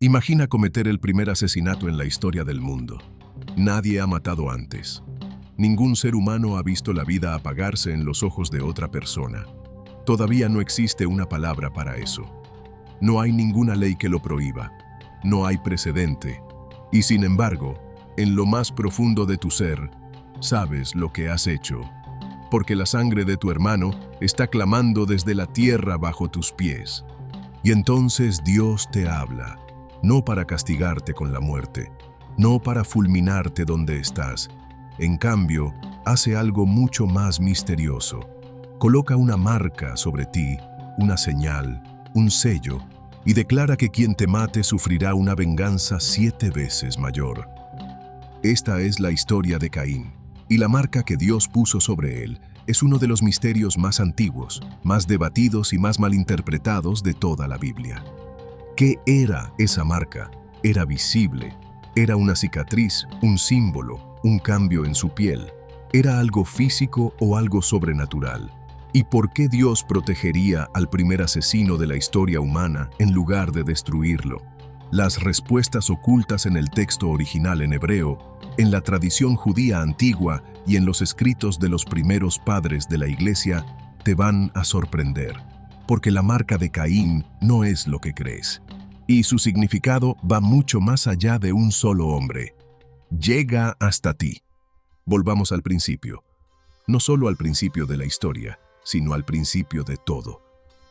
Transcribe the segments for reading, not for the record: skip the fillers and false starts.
Imagina cometer el primer asesinato en la historia del mundo. Nadie ha matado antes. Ningún ser humano ha visto la vida apagarse en los ojos de otra persona. Todavía no existe una palabra para eso. No hay ninguna ley que lo prohíba. No hay precedente. Y sin embargo, en lo más profundo de tu ser, sabes lo que has hecho. Porque la sangre de tu hermano está clamando desde la tierra bajo tus pies. Y entonces Dios te habla, no para castigarte con la muerte, no para fulminarte donde estás. En cambio, hace algo mucho más misterioso. Coloca una marca sobre ti, una señal, un sello, y declara que quien te mate sufrirá una venganza 7 veces mayor. Esta es la historia de Caín, y la marca que Dios puso sobre él es uno de los misterios más antiguos, más debatidos y más malinterpretados de toda la Biblia. ¿Qué era esa marca? Era visible. Era una cicatriz, un símbolo, un cambio en su piel. ¿Era algo físico o algo sobrenatural? ¿Y por qué Dios protegería al primer asesino de la historia humana en lugar de destruirlo? Las respuestas ocultas en el texto original en hebreo, en la tradición judía antigua y en los escritos de los primeros padres de la Iglesia te van a sorprender, porque la marca de Caín no es lo que crees. Y su significado va mucho más allá de un solo hombre. Llega hasta ti. Volvamos al principio. No solo al principio de la historia, sino al principio de todo.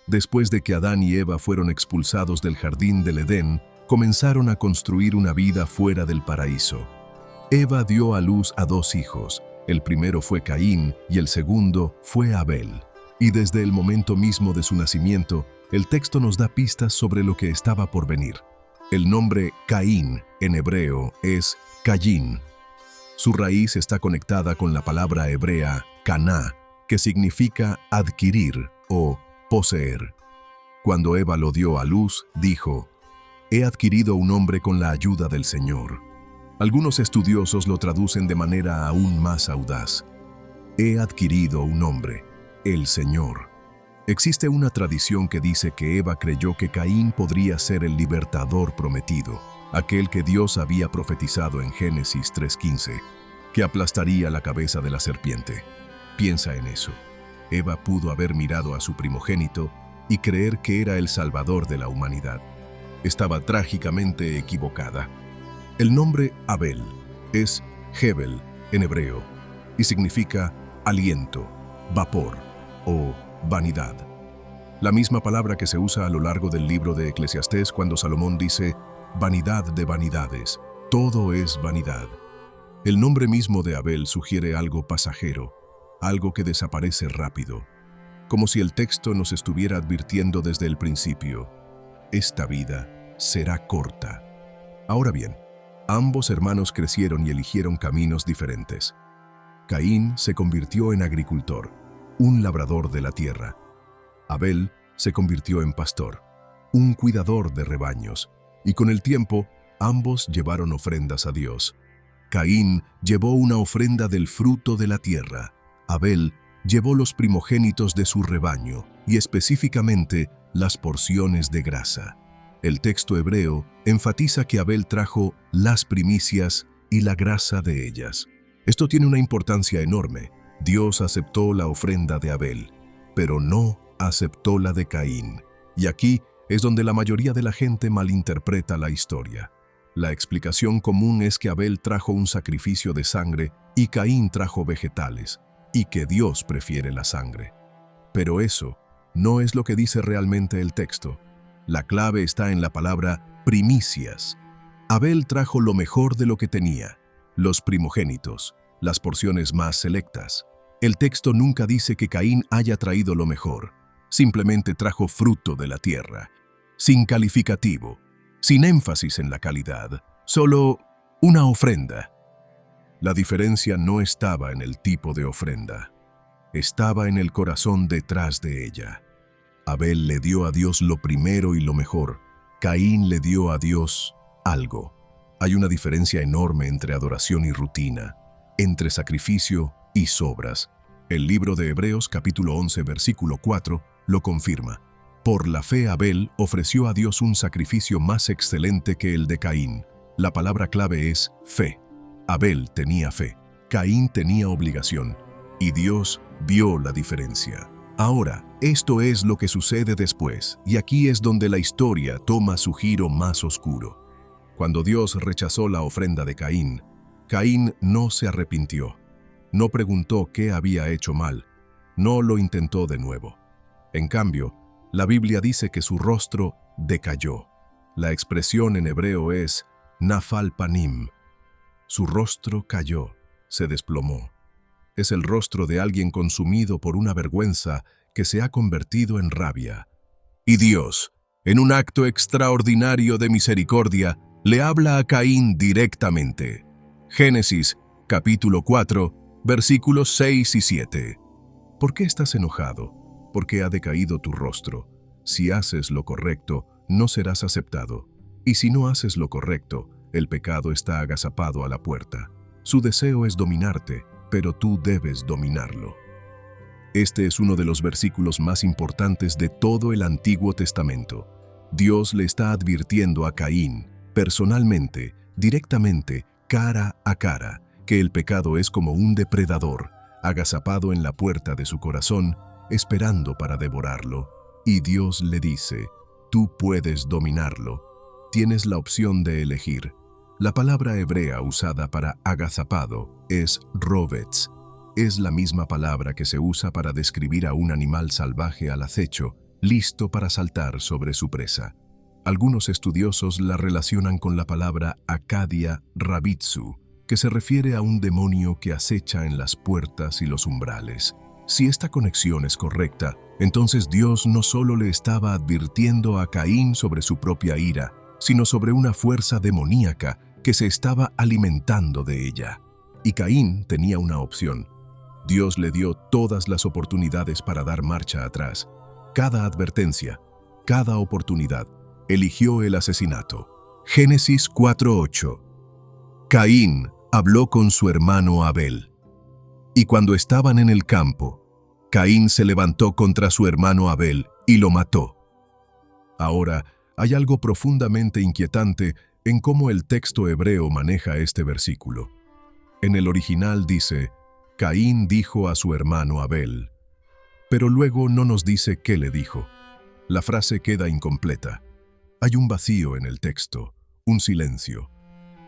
Después de que Adán y Eva fueron expulsados del jardín del Edén, comenzaron a construir una vida fuera del paraíso. Eva dio a luz a 2 hijos. El primero fue Caín y el segundo fue Abel. Y desde el momento mismo de su nacimiento, el texto nos da pistas sobre lo que estaba por venir. El nombre Caín en hebreo es Cayin. Su raíz está conectada con la palabra hebrea caná, que significa adquirir o poseer. Cuando Eva lo dio a luz, dijo: «He adquirido un hombre con la ayuda del Señor». Algunos estudiosos lo traducen de manera aún más audaz: «He adquirido un hombre, el Señor». Existe una tradición que dice que Eva creyó que Caín podría ser el libertador prometido, aquel que Dios había profetizado en Génesis 3:15, que aplastaría la cabeza de la serpiente. Piensa en eso. Eva pudo haber mirado a su primogénito y creer que era el salvador de la humanidad. Estaba trágicamente equivocada. El nombre Abel es Hebel en hebreo y significa aliento, vapor o vanidad. La misma palabra que se usa a lo largo del libro de Eclesiastés cuando Salomón dice: «Vanidad de vanidades, todo es vanidad». El nombre mismo de Abel sugiere algo pasajero, algo que desaparece rápido, como si el texto nos estuviera advirtiendo desde el principio: esta vida será corta. Ahora bien, ambos hermanos crecieron y eligieron caminos diferentes. Caín se convirtió en agricultor, un labrador de la tierra. Abel se convirtió en pastor, un cuidador de rebaños, y con el tiempo ambos llevaron ofrendas a Dios. Caín llevó una ofrenda del fruto de la tierra. Abel llevó los primogénitos de su rebaño, y específicamente las porciones de grasa. El texto hebreo enfatiza que Abel trajo las primicias y la grasa de ellas. Esto tiene una importancia enorme. Dios aceptó la ofrenda de Abel, pero no aceptó la de Caín. Y aquí es donde la mayoría de la gente malinterpreta la historia. La explicación común es que Abel trajo un sacrificio de sangre y Caín trajo vegetales, y que Dios prefiere la sangre. Pero eso no es lo que dice realmente el texto. La clave está en la palabra primicias. Abel trajo lo mejor de lo que tenía, los primogénitos, las porciones más selectas. El texto nunca dice que Caín haya traído lo mejor, simplemente trajo fruto de la tierra, sin calificativo, sin énfasis en la calidad, solo una ofrenda. La diferencia no estaba en el tipo de ofrenda, estaba en el corazón detrás de ella. Abel le dio a Dios lo primero y lo mejor, Caín le dio a Dios algo. Hay una diferencia enorme entre adoración y rutina, entre sacrificio y sobras. El libro de Hebreos capítulo 11 versículo 4 lo confirma. Por la fe Abel ofreció a Dios un sacrificio más excelente que el de Caín. La palabra clave es fe. Abel tenía fe, Caín tenía obligación, y Dios vio la diferencia. Ahora, esto es lo que sucede después, y aquí es donde la historia toma su giro más oscuro. Cuando Dios rechazó la ofrenda de Caín, Caín no se arrepintió, no preguntó qué había hecho mal, no lo intentó de nuevo. En cambio, la Biblia dice que su rostro decayó. La expresión en hebreo es nafal panim. Su rostro cayó, se desplomó. Es el rostro de alguien consumido por una vergüenza que se ha convertido en rabia. Y Dios, en un acto extraordinario de misericordia, le habla a Caín directamente. Génesis, capítulo 4, versículos 6 y 7. ¿Por qué estás enojado? ¿Por qué ha decaído tu rostro? Si haces lo correcto, no serás aceptado. Y si no haces lo correcto, el pecado está agazapado a la puerta. Su deseo es dominarte, pero tú debes dominarlo. Este es uno de los versículos más importantes de todo el Antiguo Testamento. Dios le está advirtiendo a Caín, personalmente, directamente, cara a cara, que el pecado es como un depredador, agazapado en la puerta de su corazón, esperando para devorarlo. Y Dios le dice, tú puedes dominarlo. Tienes la opción de elegir. La palabra hebrea usada para agazapado es rovetz. Es la misma palabra que se usa para describir a un animal salvaje al acecho, listo para saltar sobre su presa. Algunos estudiosos la relacionan con la palabra Acadia rabitzu, que se refiere a un demonio que acecha en las puertas y los umbrales. Si esta conexión es correcta, entonces Dios no solo le estaba advirtiendo a Caín sobre su propia ira, sino sobre una fuerza demoníaca que se estaba alimentando de ella. Y Caín tenía una opción. Dios le dio todas las oportunidades para dar marcha atrás. Cada advertencia, cada oportunidad, eligió el asesinato. Génesis 4:8. Caín habló con su hermano Abel. Y cuando estaban en el campo, Caín se levantó contra su hermano Abel y lo mató. Ahora, hay algo profundamente inquietante en cómo el texto hebreo maneja este versículo. En el original dice, Caín dijo a su hermano Abel, pero luego no nos dice qué le dijo. La frase queda incompleta. Hay un vacío en el texto, un silencio,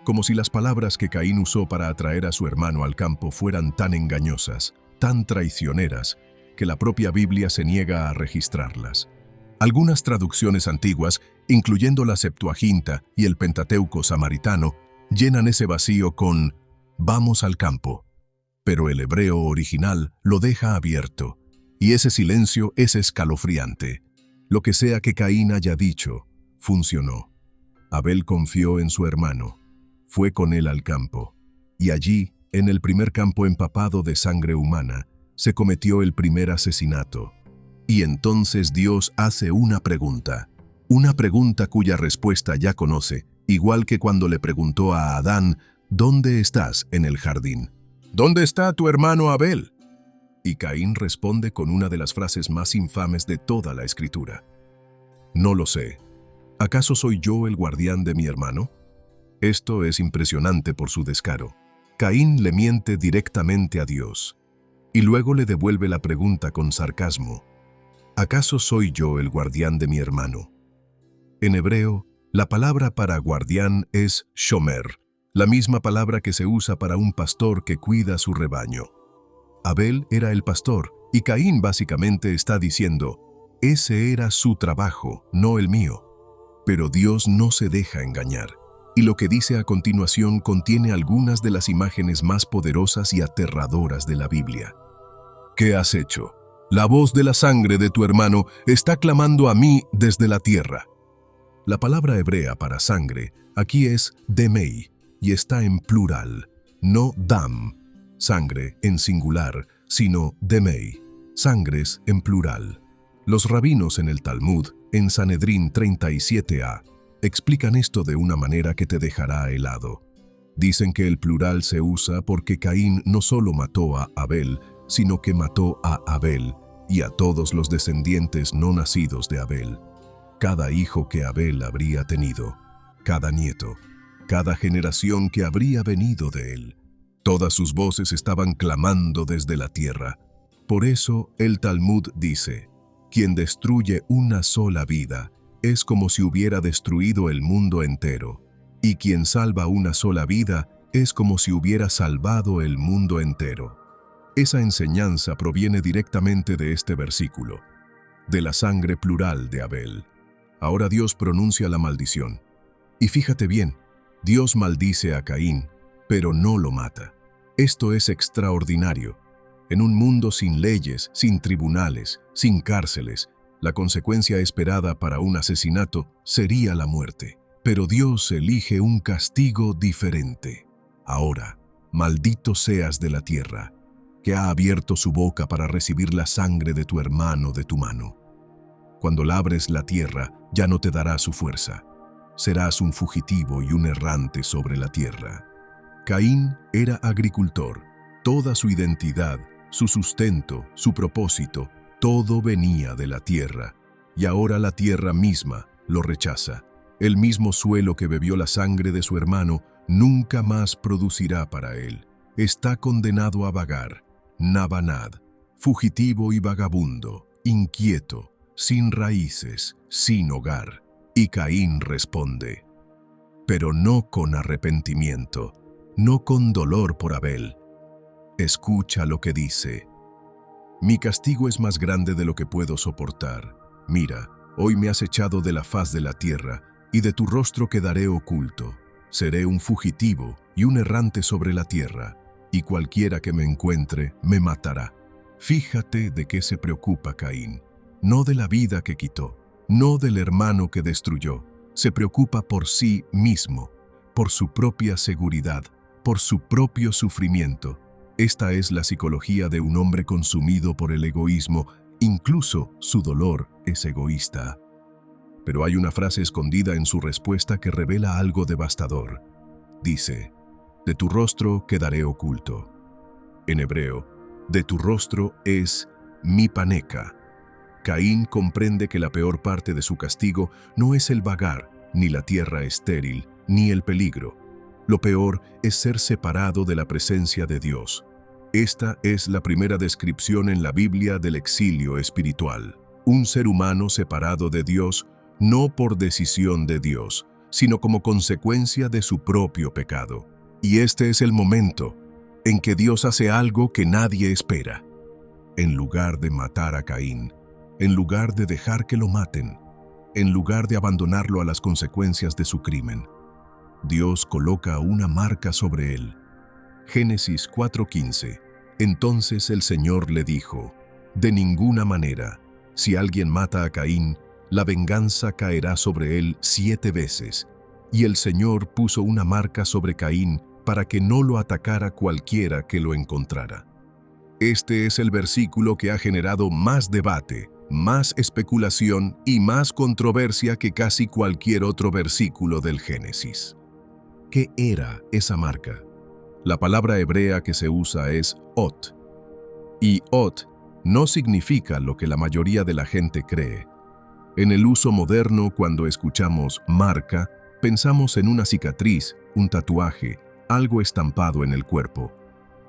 como si las palabras que Caín usó para atraer a su hermano al campo fueran tan engañosas, tan traicioneras, que la propia Biblia se niega a registrarlas. Algunas traducciones antiguas, incluyendo la Septuaginta y el Pentateuco samaritano, llenan ese vacío con «vamos al campo», pero el hebreo original lo deja abierto, y ese silencio es escalofriante. Lo que sea que Caín haya dicho, funcionó. Abel confió en su hermano. Fue con él al campo, y allí, en el primer campo empapado de sangre humana, se cometió el primer asesinato. Y entonces Dios hace una pregunta cuya respuesta ya conoce, igual que cuando le preguntó a Adán, ¿dónde estás en el jardín? ¿Dónde está tu hermano Abel? Y Caín responde con una de las frases más infames de toda la Escritura. No lo sé. ¿Acaso soy yo el guardián de mi hermano? Esto es impresionante por su descaro. Caín le miente directamente a Dios, y luego le devuelve la pregunta con sarcasmo. ¿Acaso soy yo el guardián de mi hermano? En hebreo, la palabra para guardián es shomer, la misma palabra que se usa para un pastor que cuida su rebaño. Abel era el pastor, y Caín básicamente está diciendo, ese era su trabajo, no el mío. Pero Dios no se deja engañar. Y lo que dice a continuación contiene algunas de las imágenes más poderosas y aterradoras de la Biblia. ¿Qué has hecho? La voz de la sangre de tu hermano está clamando a mí desde la tierra. La palabra hebrea para sangre aquí es demei y está en plural, no dam, sangre en singular, sino demei, sangres en plural. Los rabinos en el Talmud, en Sanedrín 37a, explican esto de una manera que te dejará helado. Dicen que el plural se usa porque Caín no solo mató a Abel, sino que mató a Abel, y a todos los descendientes no nacidos de Abel, cada hijo que Abel habría tenido, cada nieto, cada generación que habría venido de él. Todas sus voces estaban clamando desde la tierra. Por eso el Talmud dice, quien destruye una sola vida es como si hubiera destruido el mundo entero, y quien salva una sola vida es como si hubiera salvado el mundo entero. Esa enseñanza proviene directamente de este versículo, de la sangre plural de Abel. Ahora Dios pronuncia la maldición. Y fíjate bien, Dios maldice a Caín, pero no lo mata. Esto es extraordinario. En un mundo sin leyes, sin tribunales, sin cárceles, la consecuencia esperada para un asesinato sería la muerte. Pero Dios elige un castigo diferente. Ahora, maldito seas de la tierra, que ha abierto su boca para recibir la sangre de tu hermano de tu mano. Cuando labres la tierra, ya no te dará su fuerza. Serás un fugitivo y un errante sobre la tierra. Caín era agricultor. Toda su identidad, su sustento, su propósito, todo venía de la tierra. Y ahora la tierra misma lo rechaza. El mismo suelo que bebió la sangre de su hermano nunca más producirá para él. Está condenado a vagar, Nabanad, fugitivo y vagabundo, inquieto, sin raíces, sin hogar. Y Caín responde, pero no con arrepentimiento, no con dolor por Abel. Escucha lo que dice. Mi castigo es más grande de lo que puedo soportar. Mira, hoy me has echado de la faz de la tierra, y de tu rostro quedaré oculto. Seré un fugitivo y un errante sobre la tierra, y cualquiera que me encuentre me matará. Fíjate de qué se preocupa Caín, no de la vida que quitó, no del hermano que destruyó. Se preocupa por sí mismo, por su propia seguridad, por su propio sufrimiento. Esta es la psicología de un hombre consumido por el egoísmo. Incluso su dolor es egoísta. Pero hay una frase escondida en su respuesta que revela algo devastador. Dice, de tu rostro quedaré oculto. En hebreo, de tu rostro es mipaneca. Caín comprende que la peor parte de su castigo no es el vagar, ni la tierra estéril, ni el peligro. Lo peor es ser separado de la presencia de Dios. Esta es la primera descripción en la Biblia del exilio espiritual. Un ser humano separado de Dios, no por decisión de Dios, sino como consecuencia de su propio pecado. Y este es el momento en que Dios hace algo que nadie espera. En lugar de matar a Caín, en lugar de dejar que lo maten, en lugar de abandonarlo a las consecuencias de su crimen, Dios coloca una marca sobre él. Génesis 4:15. Entonces el Señor le dijo, de ninguna manera, si alguien mata a Caín, la venganza caerá sobre él 7 veces. Y el Señor puso una marca sobre Caín para que no lo atacara cualquiera que lo encontrara. Este es el versículo que ha generado más debate, más especulación y más controversia que casi cualquier otro versículo del Génesis. ¿Qué era esa marca? La palabra hebrea que se usa es ot. Y ot no significa lo que la mayoría de la gente cree. En el uso moderno, cuando escuchamos marca, pensamos en una cicatriz, un tatuaje, algo estampado en el cuerpo.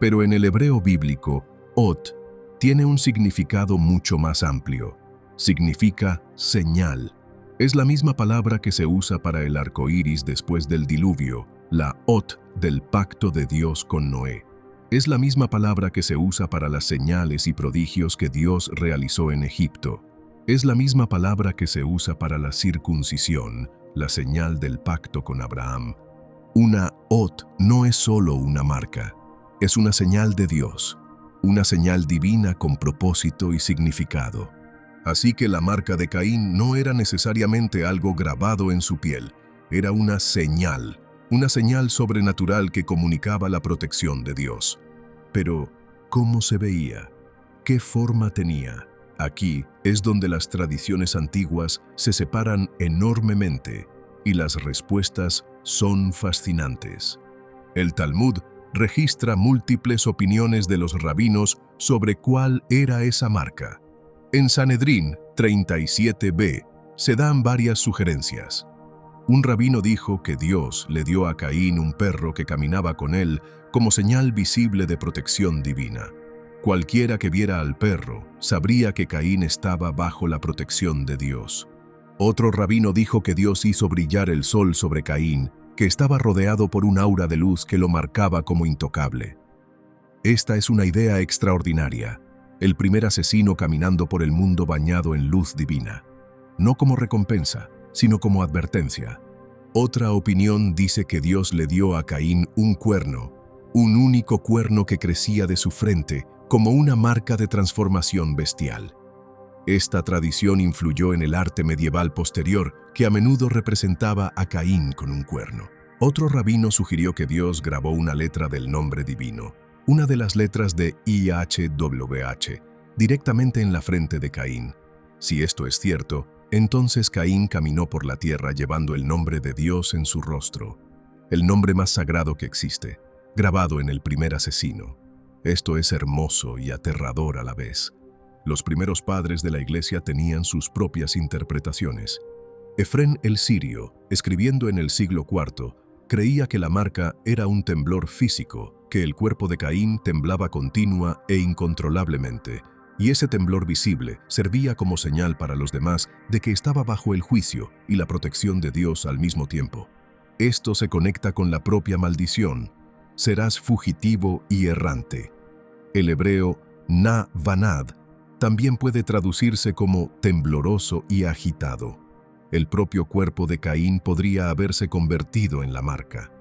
Pero en el hebreo bíblico, ot tiene un significado mucho más amplio. Significa señal. Es la misma palabra que se usa para el arco iris después del diluvio, la ot del pacto de Dios con Noé. Es la misma palabra que se usa para las señales y prodigios que Dios realizó en Egipto. Es la misma palabra que se usa para la circuncisión, la señal del pacto con Abraham. Una ot no es solo una marca, es una señal de Dios, una señal divina con propósito y significado. Así que la marca de Caín no era necesariamente algo grabado en su piel, era una señal sobrenatural que comunicaba la protección de Dios. Pero, ¿cómo se veía? ¿Qué forma tenía? Aquí es donde las tradiciones antiguas se separan enormemente y las respuestas son fascinantes. El Talmud registra múltiples opiniones de los rabinos sobre cuál era esa marca. En Sanedrín 37b se dan varias sugerencias. Un rabino dijo que Dios le dio a Caín un perro que caminaba con él como señal visible de protección divina. Cualquiera que viera al perro sabría que Caín estaba bajo la protección de Dios. Otro rabino dijo que Dios hizo brillar el sol sobre Caín, que estaba rodeado por un aura de luz que lo marcaba como intocable. Esta es una idea extraordinaria, el primer asesino caminando por el mundo bañado en luz divina, no como recompensa, sino como advertencia. Otra opinión dice que Dios le dio a Caín un cuerno, un único cuerno que crecía de su frente, como una marca de transformación bestial. Esta tradición influyó en el arte medieval posterior, que a menudo representaba a Caín con un cuerno. Otro rabino sugirió que Dios grabó una letra del nombre divino, una de las letras de IHWH, directamente en la frente de Caín. Si esto es cierto, entonces Caín caminó por la tierra llevando el nombre de Dios en su rostro, el nombre más sagrado que existe, grabado en el primer asesino. Esto es hermoso y aterrador a la vez. Los primeros padres de la Iglesia tenían sus propias interpretaciones. Efrén el Sirio, escribiendo en el siglo IV, creía que la marca era un temblor físico, que el cuerpo de Caín temblaba continua e incontrolablemente, y ese temblor visible servía como señal para los demás de que estaba bajo el juicio y la protección de Dios al mismo tiempo. Esto se conecta con la propia maldición. Serás fugitivo y errante. El hebreo na-vanad también puede traducirse como tembloroso y agitado. El propio cuerpo de Caín podría haberse convertido en la marca.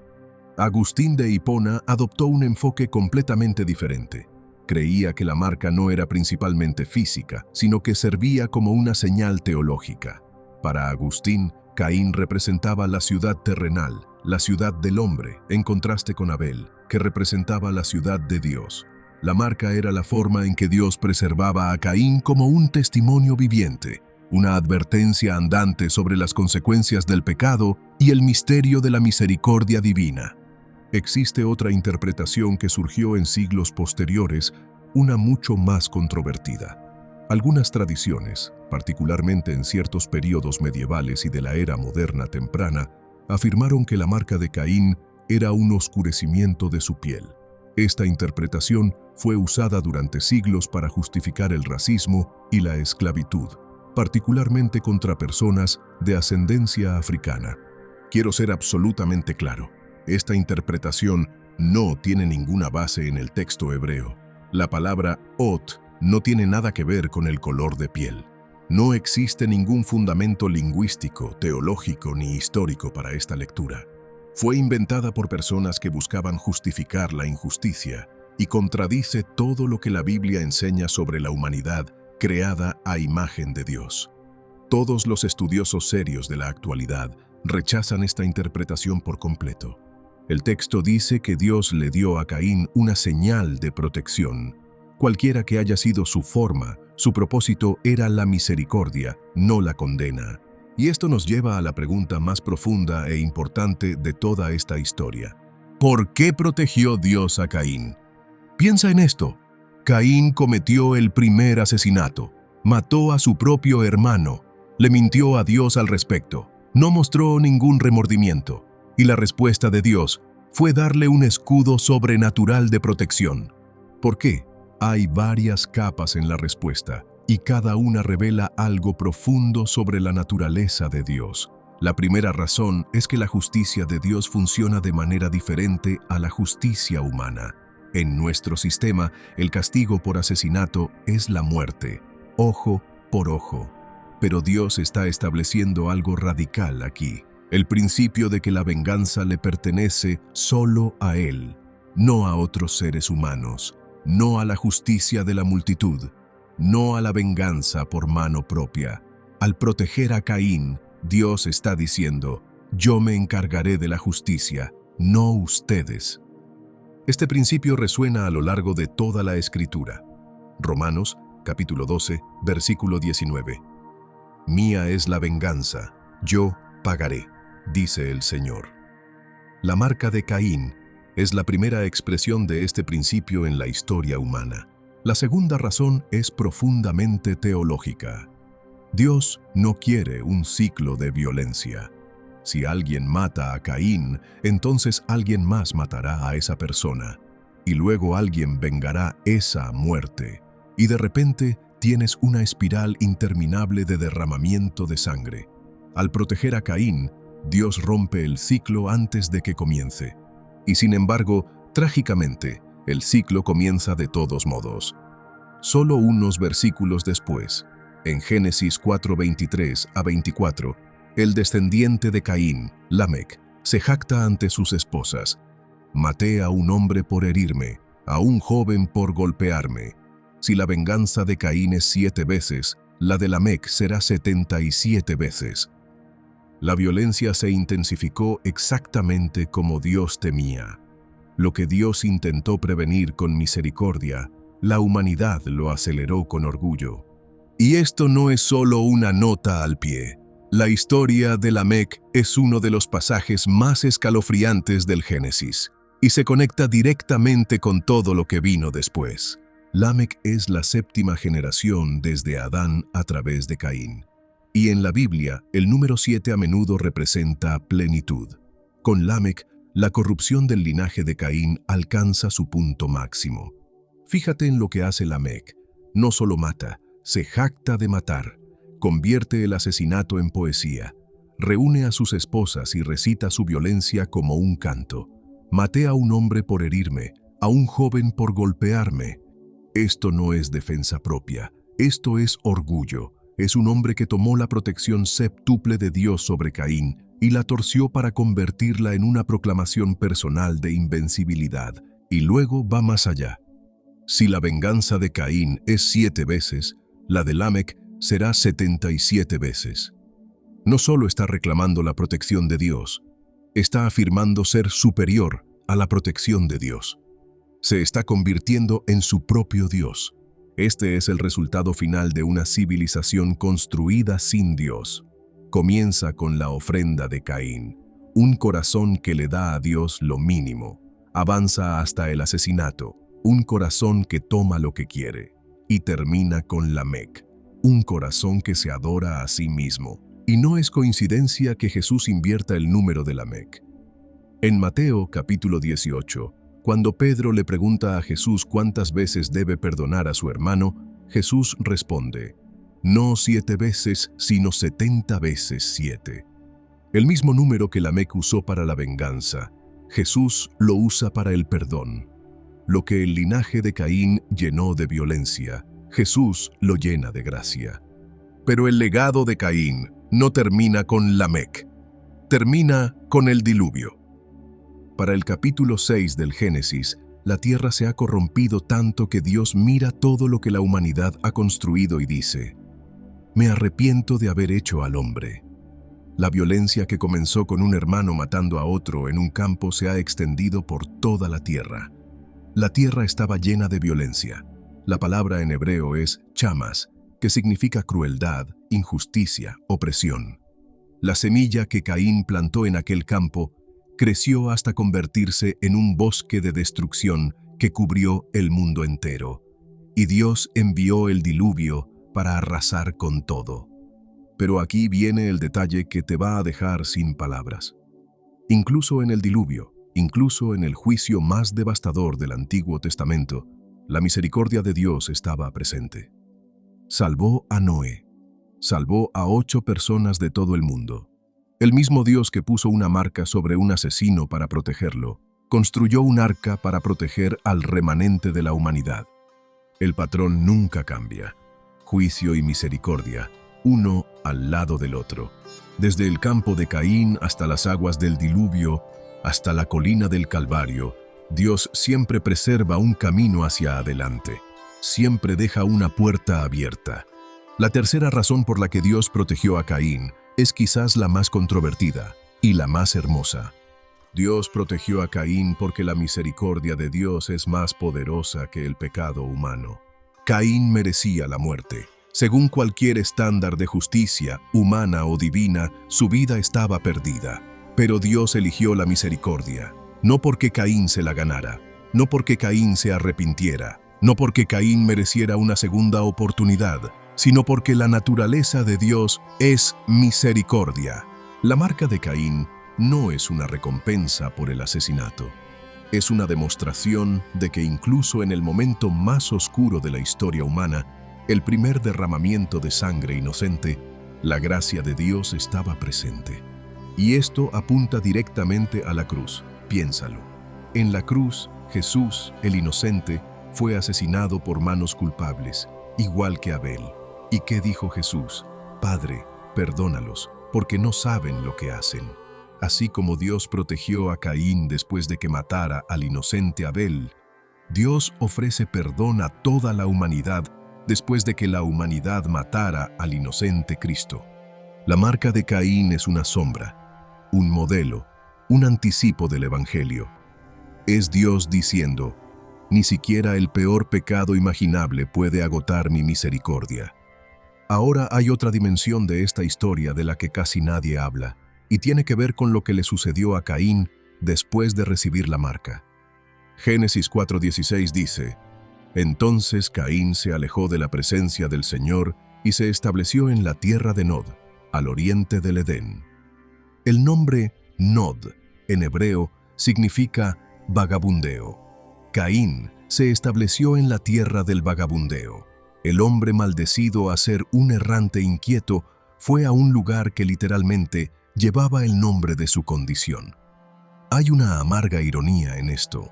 Agustín de Hipona adoptó un enfoque completamente diferente. Creía que la marca no era principalmente física, sino que servía como una señal teológica. Para Agustín, Caín representaba la ciudad terrenal, la ciudad del hombre, en contraste con Abel, que representaba la ciudad de Dios. La marca era la forma en que Dios preservaba a Caín como un testimonio viviente, una advertencia andante sobre las consecuencias del pecado y el misterio de la misericordia divina. Existe otra interpretación que surgió en siglos posteriores, una mucho más controvertida. Algunas tradiciones, particularmente en ciertos períodos medievales y de la era moderna temprana, afirmaron que la marca de Caín era un oscurecimiento de su piel. Esta interpretación fue usada durante siglos para justificar el racismo y la esclavitud, particularmente contra personas de ascendencia africana. Quiero ser absolutamente claro, esta interpretación no tiene ninguna base en el texto hebreo. La palabra ot no tiene nada que ver con el color de piel. No existe ningún fundamento lingüístico, teológico ni histórico para esta lectura. Fue inventada por personas que buscaban justificar la injusticia y contradice todo lo que la Biblia enseña sobre la humanidad creada a imagen de Dios. Todos los estudiosos serios de la actualidad rechazan esta interpretación por completo. El texto dice que Dios le dio a Caín una señal de protección. Cualquiera que haya sido su forma, su propósito era la misericordia, no la condena. Y esto nos lleva a la pregunta más profunda e importante de toda esta historia. ¿Por qué protegió Dios a Caín? Piensa en esto. Caín cometió el primer asesinato. Mató a su propio hermano. Le mintió a Dios al respecto. No mostró ningún remordimiento. Y la respuesta de Dios fue darle un escudo sobrenatural de protección. ¿Por qué? Hay varias capas en la respuesta, y cada una revela algo profundo sobre la naturaleza de Dios. La primera razón es que la justicia de Dios funciona de manera diferente a la justicia humana. En nuestro sistema, el castigo por asesinato es la muerte, ojo por ojo. Pero Dios está estableciendo algo radical aquí. El principio de que la venganza le pertenece solo a Él, no a otros seres humanos, no a la justicia de la multitud, no a la venganza por mano propia. Al proteger a Caín, Dios está diciendo, yo me encargaré de la justicia, no ustedes. Este principio resuena a lo largo de toda la Escritura. Romanos, capítulo 12, versículo 19. Mía es la venganza, yo pagaré, dice el Señor. La marca de Caín es la primera expresión de este principio en la historia humana. La segunda razón es profundamente teológica. Dios no quiere un ciclo de violencia. Si alguien mata a Caín, entonces alguien más matará a esa persona, y luego alguien vengará esa muerte, y de repente tienes una espiral interminable de derramamiento de sangre. Al proteger a Caín, Dios rompe el ciclo antes de que comience. Y sin embargo, trágicamente, el ciclo comienza de todos modos. Solo unos versículos después, en Génesis 4:23 a 24, el descendiente de Caín, Lamec, se jacta ante sus esposas. Maté a un hombre por herirme, a un joven por golpearme. Si la venganza de Caín es 7 veces, la de Lamec será 77 veces. La violencia se intensificó exactamente como Dios temía. Lo que Dios intentó prevenir con misericordia, la humanidad lo aceleró con orgullo. Y esto no es solo una nota al pie. La historia de Lamec es uno de los pasajes más escalofriantes del Génesis, y se conecta directamente con todo lo que vino después. Lamec es la 7ª generación desde Adán a través de Caín. Y en la Biblia, el número 7 a menudo representa plenitud. Con Lamec, la corrupción del linaje de Caín alcanza su punto máximo. Fíjate en lo que hace Lamec. No solo mata, se jacta de matar. Convierte el asesinato en poesía. Reúne a sus esposas y recita su violencia como un canto. Maté a un hombre por herirme, a un joven por golpearme. Esto no es defensa propia, esto es orgullo. Es un hombre que tomó la protección séptuple de Dios sobre Caín y la torció para convertirla en una proclamación personal de invencibilidad, y luego va más allá. Si la venganza de Caín es 7 veces, la de Lamec será 77 veces. No solo está reclamando la protección de Dios, está afirmando ser superior a la protección de Dios. Se está convirtiendo en su propio Dios. Este es el resultado final de una civilización construida sin Dios. Comienza con la ofrenda de Caín, un corazón que le da a Dios lo mínimo. Avanza hasta el asesinato, un corazón que toma lo que quiere. Y termina con Lamec, un corazón que se adora a sí mismo. Y no es coincidencia que Jesús invierta el número de Lamec. En Mateo capítulo 18, cuando Pedro le pregunta a Jesús cuántas veces debe perdonar a su hermano, Jesús responde, no 7 veces, sino 70 veces 7. El mismo número que Lamec usó para la venganza, Jesús lo usa para el perdón. Lo que el linaje de Caín llenó de violencia, Jesús lo llena de gracia. Pero el legado de Caín no termina con Lamec, termina con el diluvio. Para el capítulo 6 del Génesis, la tierra se ha corrompido tanto que Dios mira todo lo que la humanidad ha construido y dice, me arrepiento de haber hecho al hombre. La violencia que comenzó con un hermano matando a otro en un campo se ha extendido por toda la tierra. La tierra estaba llena de violencia. La palabra en hebreo es chamas, que significa crueldad, injusticia, opresión. La semilla que Caín plantó en aquel campo creció hasta convertirse en un bosque de destrucción que cubrió el mundo entero. Y Dios envió el diluvio para arrasar con todo. Pero aquí viene el detalle que te va a dejar sin palabras. Incluso en el diluvio, incluso en el juicio más devastador del Antiguo Testamento, la misericordia de Dios estaba presente. Salvó a Noé, salvó a 8 personas de todo el mundo. El mismo Dios que puso una marca sobre un asesino para protegerlo, construyó un arca para proteger al remanente de la humanidad. El patrón nunca cambia. Juicio y misericordia, uno al lado del otro. Desde el campo de Caín hasta las aguas del diluvio, hasta la colina del Calvario, Dios siempre preserva un camino hacia adelante. Siempre deja una puerta abierta. La tercera razón por la que Dios protegió a Caín es quizás la más controvertida y la más hermosa. Dios protegió a Caín porque la misericordia de Dios es más poderosa que el pecado humano. Caín merecía la muerte. Según cualquier estándar de justicia, humana o divina, su vida estaba perdida. Pero Dios eligió la misericordia, no porque Caín se la ganara, no porque Caín se arrepintiera, no porque Caín mereciera una segunda oportunidad, sino porque la naturaleza de Dios es misericordia. La marca de Caín no es una recompensa por el asesinato. Es una demostración de que incluso en el momento más oscuro de la historia humana, el primer derramamiento de sangre inocente, la gracia de Dios estaba presente. Y esto apunta directamente a la cruz. Piénsalo. En la cruz, Jesús, el inocente, fue asesinado por manos culpables, igual que Abel. ¿Y qué dijo Jesús? Padre, perdónalos, porque no saben lo que hacen. Así como Dios protegió a Caín después de que matara al inocente Abel, Dios ofrece perdón a toda la humanidad después de que la humanidad matara al inocente Cristo. La marca de Caín es una sombra, un modelo, un anticipo del Evangelio. Es Dios diciendo, ni siquiera el peor pecado imaginable puede agotar mi misericordia. Ahora hay otra dimensión de esta historia de la que casi nadie habla, y tiene que ver con lo que le sucedió a Caín después de recibir la marca. Génesis 4:16 dice, entonces Caín se alejó de la presencia del Señor y se estableció en la tierra de Nod, al oriente del Edén. El nombre Nod, en hebreo, significa vagabundeo. Caín se estableció en la tierra del vagabundeo. El hombre maldecido a ser un errante inquieto fue a un lugar que literalmente llevaba el nombre de su condición. Hay una amarga ironía en esto.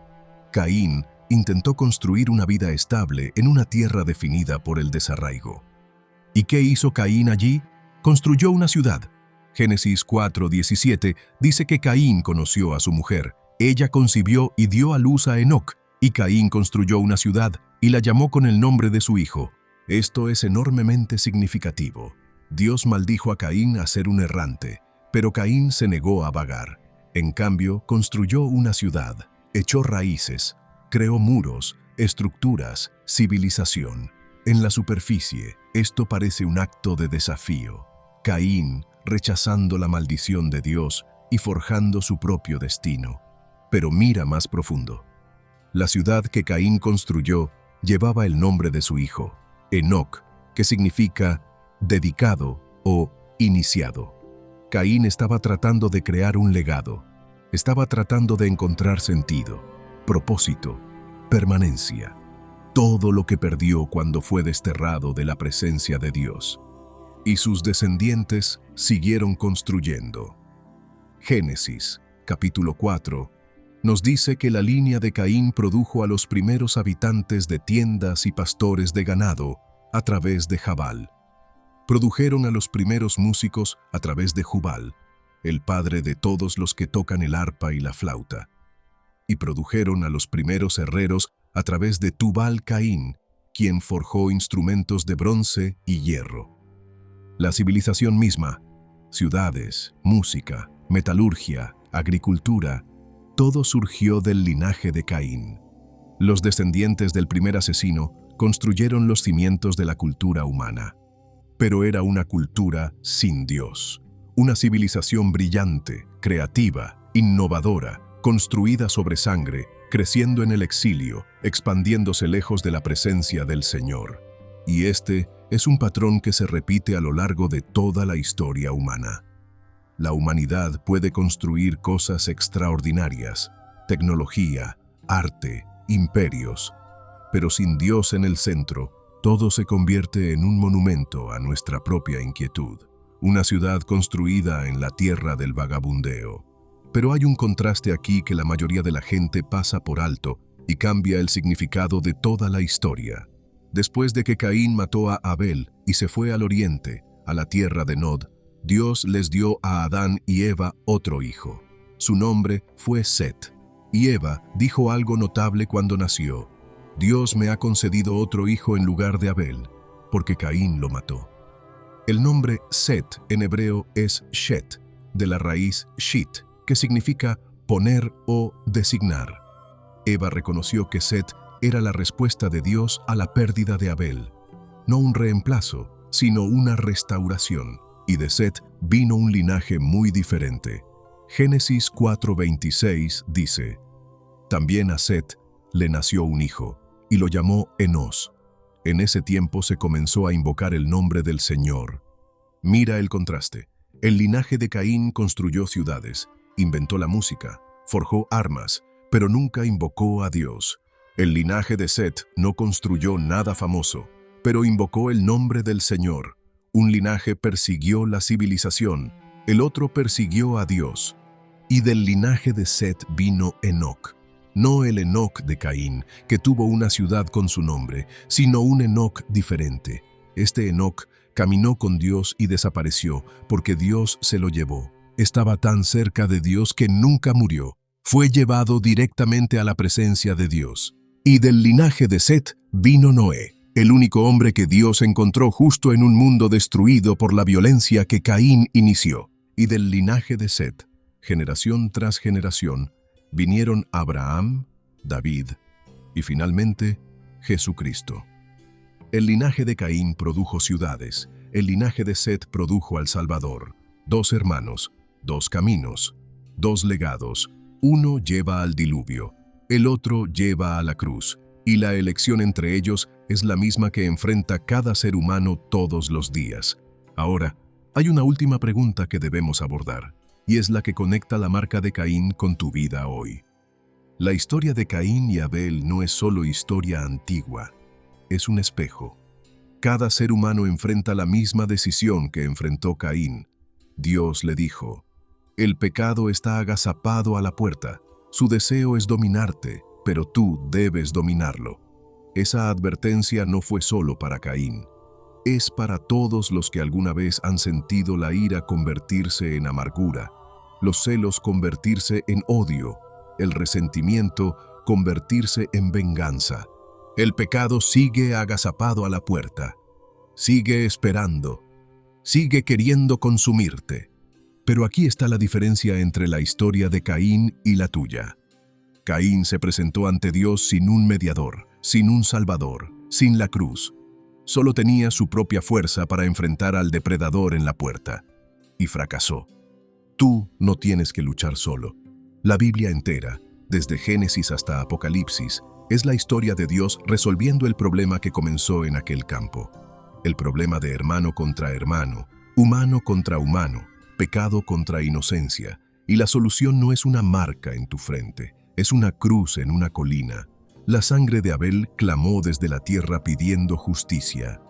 Caín intentó construir una vida estable en una tierra definida por el desarraigo. ¿Y qué hizo Caín allí? Construyó una ciudad. Génesis 4:17 dice que Caín conoció a su mujer. Ella concibió y dio a luz a Enoc, y Caín construyó una ciudad y la llamó con el nombre de su hijo. Esto es enormemente significativo. Dios maldijo a Caín a ser un errante, pero Caín se negó a vagar. En cambio, construyó una ciudad, echó raíces, creó muros, estructuras, civilización. En la superficie, esto parece un acto de desafío. Caín rechazando la maldición de Dios y forjando su propio destino. Pero mira más profundo. La ciudad que Caín construyó llevaba el nombre de su hijo, Enoc, que significa dedicado o iniciado. Caín estaba tratando de crear un legado, estaba tratando de encontrar sentido, propósito, permanencia, todo lo que perdió cuando fue desterrado de la presencia de Dios. Y sus descendientes siguieron construyendo. Génesis, capítulo 4, nos dice que la línea de Caín produjo a los primeros habitantes de tiendas y pastores de ganado a través de Jabal. Produjeron a los primeros músicos a través de Jubal, el padre de todos los que tocan el arpa y la flauta. Y produjeron a los primeros herreros a través de Tubal Caín, quien forjó instrumentos de bronce y hierro. La civilización misma, ciudades, música, metalurgia, agricultura, todo surgió del linaje de Caín. Los descendientes del primer asesino construyeron los cimientos de la cultura humana. Pero era una cultura sin Dios, una civilización brillante, creativa, innovadora, construida sobre sangre, creciendo en el exilio, expandiéndose lejos de la presencia del Señor. Y este es un patrón que se repite a lo largo de toda la historia humana. La humanidad puede construir cosas extraordinarias, tecnología, arte, imperios, pero sin Dios en el centro, todo se convierte en un monumento a nuestra propia inquietud, una ciudad construida en la tierra del vagabundeo. Pero hay un contraste aquí que la mayoría de la gente pasa por alto y cambia el significado de toda la historia. Después de que Caín mató a Abel y se fue al oriente, a la tierra de Nod, Dios les dio a Adán y Eva otro hijo. Su nombre fue Set. Y Eva dijo algo notable cuando nació: Dios me ha concedido otro hijo en lugar de Abel, porque Caín lo mató. El nombre Set en hebreo es Shet, de la raíz Shit, que significa poner o designar. Eva reconoció que Set era la respuesta de Dios a la pérdida de Abel. No un reemplazo, sino una restauración. Y de Set vino un linaje muy diferente. Génesis 4:26 dice: También a Set le nació un hijo, y lo llamó Enos. En ese tiempo se comenzó a invocar el nombre del Señor. Mira el contraste. El linaje de Caín construyó ciudades, inventó la música, forjó armas, pero nunca invocó a Dios. El linaje de Set no construyó nada famoso, pero invocó el nombre del Señor. Un linaje persiguió la civilización, el otro persiguió a Dios. Y del linaje de Set vino Enoc. No el Enoc de Caín, que tuvo una ciudad con su nombre, sino un Enoc diferente. Este Enoc caminó con Dios y desapareció, porque Dios se lo llevó. Estaba tan cerca de Dios que nunca murió. Fue llevado directamente a la presencia de Dios. Y del linaje de Set vino Noé, el único hombre que Dios encontró justo en un mundo destruido por la violencia que Caín inició. Y del linaje de Set, generación tras generación, vinieron Abraham, David y finalmente Jesucristo. El linaje de Caín produjo ciudades, el linaje de Set produjo al Salvador. 2 hermanos, 2 caminos, 2 legados, uno lleva al diluvio, el otro lleva a la cruz, y la elección entre ellos es la misma que enfrenta cada ser humano todos los días. Ahora, hay una última pregunta que debemos abordar, y es la que conecta la marca de Caín con tu vida hoy. La historia de Caín y Abel no es solo historia antigua, es un espejo. Cada ser humano enfrenta la misma decisión que enfrentó Caín. Dios le dijo: el pecado está agazapado a la puerta, su deseo es dominarte, pero tú debes dominarlo. Esa advertencia no fue solo para Caín, es para todos los que alguna vez han sentido la ira convertirse en amargura, los celos convertirse en odio, el resentimiento convertirse en venganza. El pecado sigue agazapado a la puerta, sigue esperando, sigue queriendo consumirte. Pero aquí está la diferencia entre la historia de Caín y la tuya. Caín se presentó ante Dios sin un mediador, sin un salvador, sin la cruz. Solo tenía su propia fuerza para enfrentar al depredador en la puerta. Y fracasó. Tú no tienes que luchar solo. La Biblia entera, desde Génesis hasta Apocalipsis, es la historia de Dios resolviendo el problema que comenzó en aquel campo. El problema de hermano contra hermano, humano contra humano, pecado contra inocencia. Y la solución no es una marca en tu frente, es una cruz en una colina. La sangre de Abel clamó desde la tierra pidiendo justicia.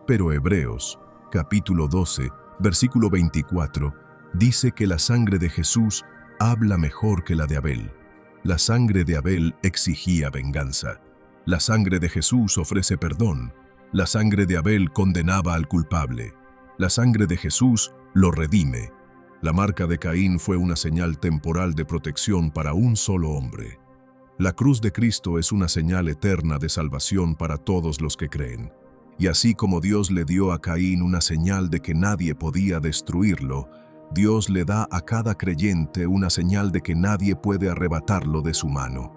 Pero Hebreos, capítulo 12, versículo 24, dice que la sangre de Jesús habla mejor que la de Abel. La sangre de Abel exigía venganza. La sangre de Jesús ofrece perdón. La sangre de Abel condenaba al culpable. La sangre de Jesús lo redime. La marca de Caín fue una señal temporal de protección para un solo hombre. La cruz de Cristo es una señal eterna de salvación para todos los que creen. Y así como Dios le dio a Caín una señal de que nadie podía destruirlo, Dios le da a cada creyente una señal de que nadie puede arrebatarlo de su mano.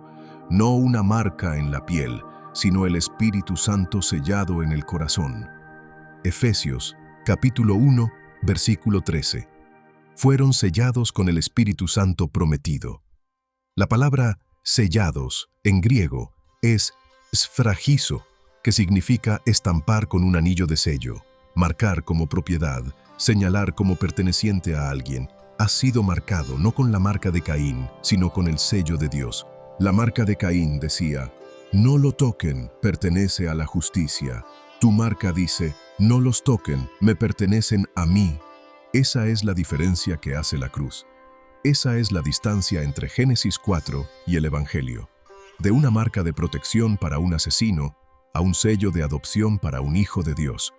No una marca en la piel, sino el Espíritu Santo sellado en el corazón. Efesios, capítulo 1, versículo 13. Fueron sellados con el Espíritu Santo prometido. La palabra sellados, en griego, es sfragizo, que significa estampar con un anillo de sello, marcar como propiedad, señalar como perteneciente a alguien. Has sido marcado no con la marca de Caín, sino con el sello de Dios. La marca de Caín decía: no lo toquen, pertenece a la justicia. Tu marca dice: no los toquen, me pertenecen a mí. Esa es la diferencia que hace la cruz. Esa es la distancia entre Génesis 4 y el Evangelio. De una marca de protección para un asesino, a un sello de adopción para un hijo de Dios.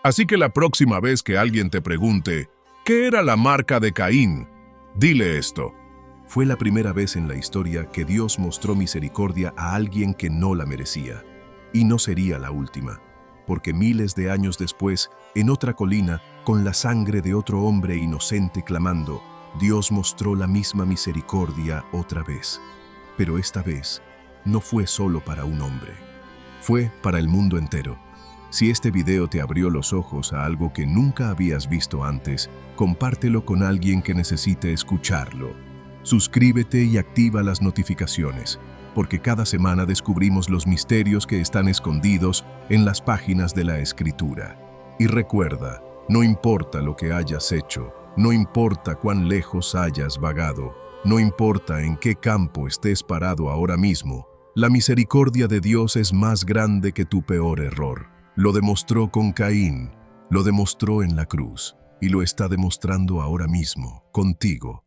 Así que la próxima vez que alguien te pregunte, ¿qué era la marca de Caín?, dile esto: fue la primera vez en la historia que Dios mostró misericordia a alguien que no la merecía. Y no sería la última, porque miles de años después, en otra colina, con la sangre de otro hombre inocente clamando, Dios mostró la misma misericordia otra vez. Pero esta vez, no fue solo para un hombre. Fue para el mundo entero. Si este video te abrió los ojos a algo que nunca habías visto antes, compártelo con alguien que necesite escucharlo. Suscríbete y activa las notificaciones, porque cada semana descubrimos los misterios que están escondidos en las páginas de la Escritura. Y recuerda, no importa lo que hayas hecho, no importa cuán lejos hayas vagado, no importa en qué campo estés parado ahora mismo, la misericordia de Dios es más grande que tu peor error. Lo demostró con Caín, lo demostró en la cruz y lo está demostrando ahora mismo contigo.